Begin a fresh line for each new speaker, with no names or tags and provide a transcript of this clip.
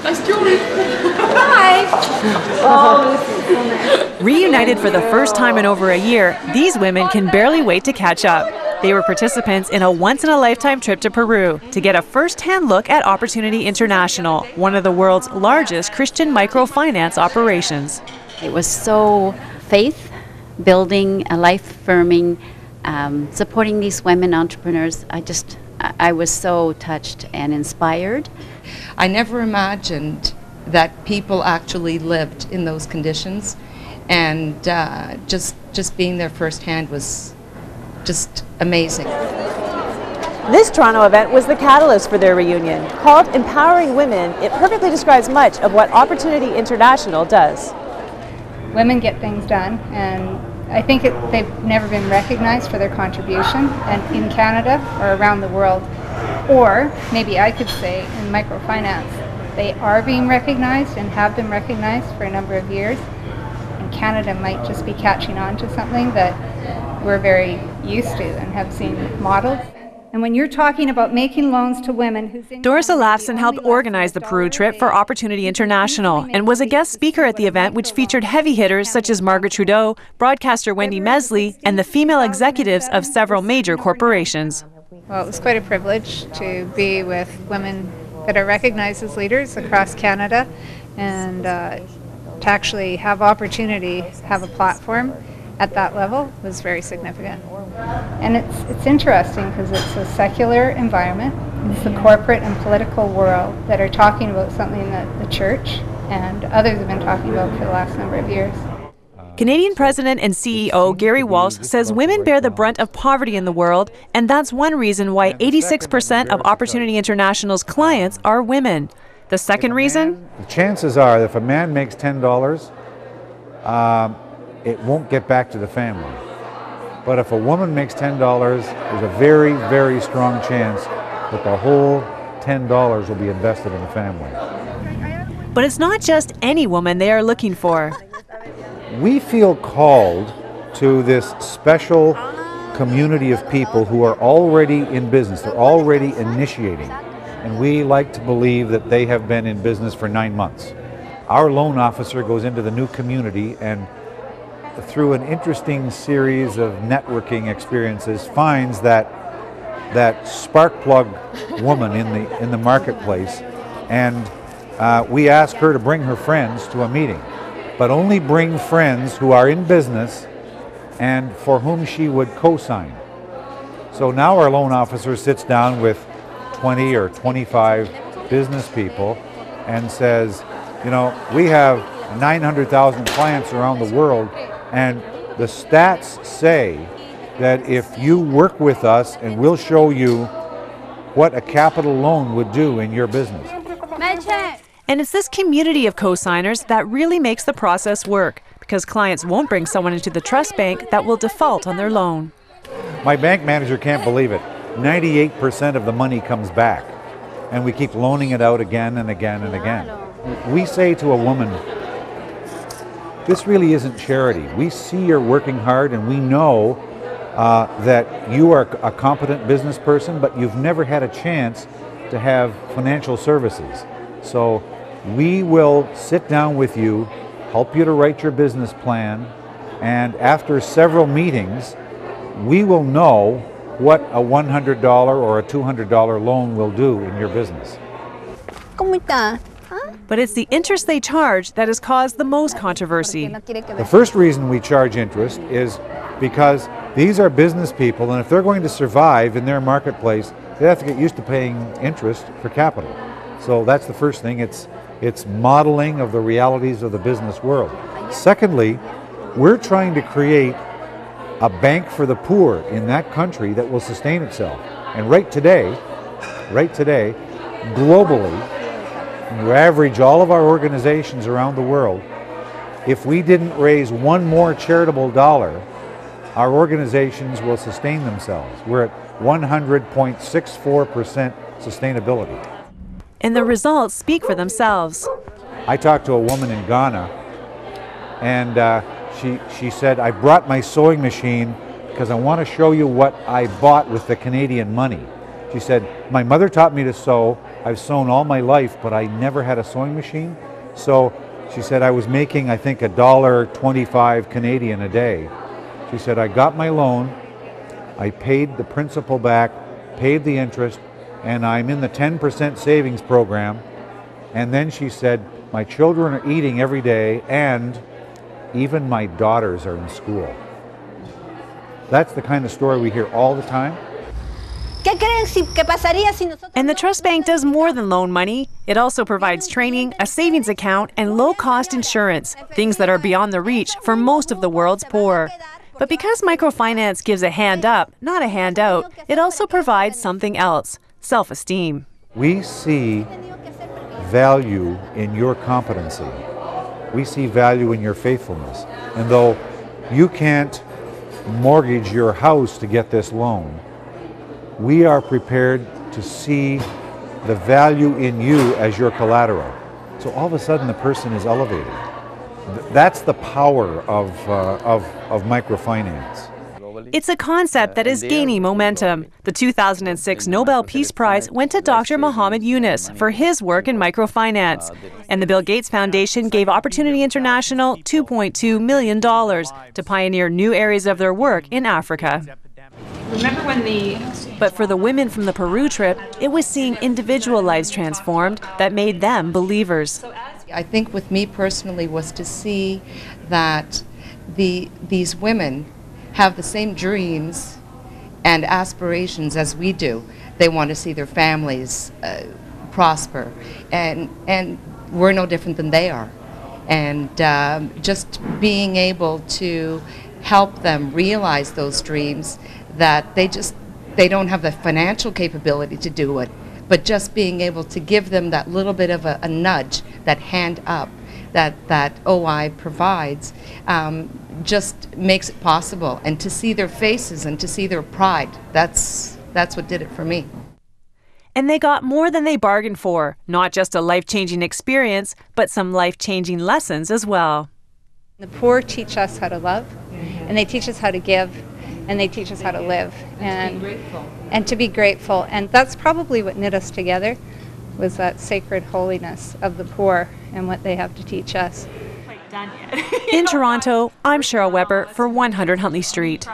I stole it. Hi. Oh, this is so nice.
Reunited for the first time in over a year, these women can barely wait to catch up. They were participants in a once-in-a-lifetime trip to Peru to get a first-hand look at Opportunity International, one of the world's largest Christian microfinance operations.
It was so faith-building, life-affirming, supporting these women entrepreneurs. I was so touched and inspired.
I never imagined that people actually lived in those conditions, and just being there firsthand was just amazing.
This Toronto event was the catalyst for their reunion. Called Empowering Women, it perfectly describes much of what Opportunity International does.
Women get things done, and I think they've never been recognized for their contribution, and in Canada or around the world. Or maybe I could say in microfinance, they are being recognized and have been recognized for a number of years. And Canada might just be catching on to something that we're very used to and have seen modeled. And when you're talking about making loans to women whose
Doris OLAFSEN helped organize the Peru trip for Opportunity International and was a guest speaker at the event, which featured heavy hitters such as Margaret Trudeau, broadcaster Wendy Mesley, and the female executives of several major corporations.
Well, it was quite a privilege to be with women that are recognized as leaders across Canada, and to actually have opportunity, have a platform at that level was very significant. And it's interesting because it's a secular environment. It's the corporate and political world that are talking about something that the church and others have been talking about for the last number of years.
Canadian President and CEO Gary Walsh says women bear the brunt of poverty in the world, and that's one reason why 86% of Opportunity International's clients are women. The second reason?
The chances are that if a man makes $10, it won't get back to the family. But if a woman makes $10, there's a very, very strong chance that the whole $10 will be invested in the family.
But it's not just any woman they are looking for.
We feel called to this special community of people who are already in business. They're already initiating. And we like to believe that they have been in business for 9 months. Our loan officer goes into the new community and through an interesting series of networking experiences finds that spark plug woman in the marketplace, and we ask her to bring her friends to a meeting, but only bring friends who are in business and for whom she would co-sign. So now our loan officer sits down with 20 or 25 business people and says, you know, we have 900,000 clients around the world, and the stats say that if you work with us and we'll show you what a capital loan would do in your business.
And it's this community of co-signers that really makes the process work, because clients won't bring someone into the trust bank that will default on their loan.
My bank manager can't believe it. 98% of the money comes back, and we keep loaning it out again and again and again. We say to a woman, this really isn't charity. We see you're working hard, and we know that you are a competent business person, but you've never had a chance to have financial services. So we will sit down with you, help you to write your business plan, and after several meetings, we will know what a $100 or a $200 loan will do in your business.
But it's the interest they charge that has caused the most controversy.
The first reason we charge interest is because these are business people, and if they're going to survive in their marketplace, they have to get used to paying interest for capital. So that's the first thing. It's modeling of the realities of the business world. Secondly, we're trying to create a bank for the poor in that country that will sustain itself. And right today, globally, when you average all of our organizations around the world, if we didn't raise one more charitable dollar, our organizations will sustain themselves. We're at 100.64% sustainability.
And the results speak for themselves.
I talked to a woman in Ghana, and she said, I brought my sewing machine because I want to show you what I bought with the Canadian money. She said, my mother taught me to sew, I've sewn all my life, but I never had a sewing machine. So she said I was making, I think, $1.25 Canadian a day. She said I got my loan, I paid the principal back, paid the interest, and I'm in the 10% savings program. And then she said, my children are eating every day, and even my daughters are in school. That's the kind of story we hear all the time.
And the Trust Bank does more than loan money. It also provides training, a savings account, and low-cost insurance, things that are beyond the reach for most of the world's poor. But because microfinance gives a hand up, not a handout, it also provides something else, self-esteem.
We see value in your competency. We see value in your faithfulness. And though you can't mortgage your house to get this loan, we are prepared to see the value in you as your collateral. So all of a sudden the person is elevated. That's the power of microfinance.
It's a concept that is gaining momentum. The 2006 Nobel Peace Prize went to Dr. Muhammad Yunus for his work in microfinance. And the Bill Gates Foundation gave Opportunity International $2.2 million to pioneer new areas of their work in Africa. But for the women from the Peru trip, it was seeing individual lives transformed that made them believers.
I think with me personally was to see that these women have the same dreams and aspirations as we do. They want to see their families prosper, and we're no different than they are. And just being able to help them realize those dreams, that they don't have the financial capability to do it, but just being able to give them that little bit of a nudge, that hand up that OI provides, just makes it possible. And to see their faces and to see their pride, that's what did it for me.
And they got more than they bargained for, not just a life-changing experience, but some life-changing lessons as well.
The poor teach us how to love, and they teach us how to give, and they teach us how to live, and to be grateful. And that's probably what knit us together, was that sacred holiness of the poor and what they have to teach us.
In Toronto, I'm Cheryl Weber for 100 Huntley Street.